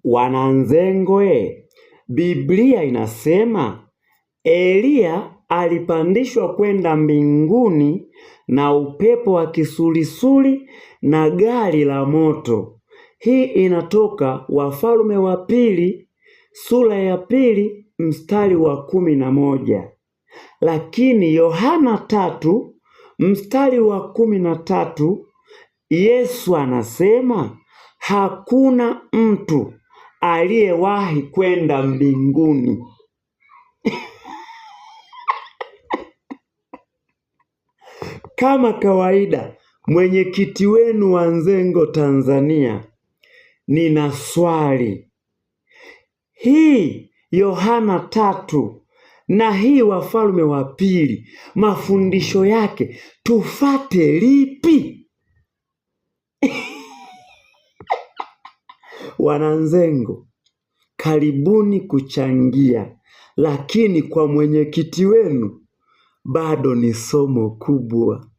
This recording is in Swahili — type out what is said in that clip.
Wananzengwe, Biblia inasema Elia alipandishwa kwenda mbinguni na upepo wa kisulisuli na gari la moto. Hii inatoka Wafalme wa Pili sura ya 2 mstari wa 11. Lakini Yohana 3 mstari wa 13 Yesu anasema hakuna mtu aliyewahi kwenda mbinguni. Kama kawaida, mwenyekiti wenu wa Nzengo Tanzania, nina swali. Hii Yohana 3 na hii Wafalme wa Pili, mafundisho yake tufate lipi? Wananzengo, karibuni kuchangia, lakini kwa mwenyekiti wenu bado ni somo kubwa.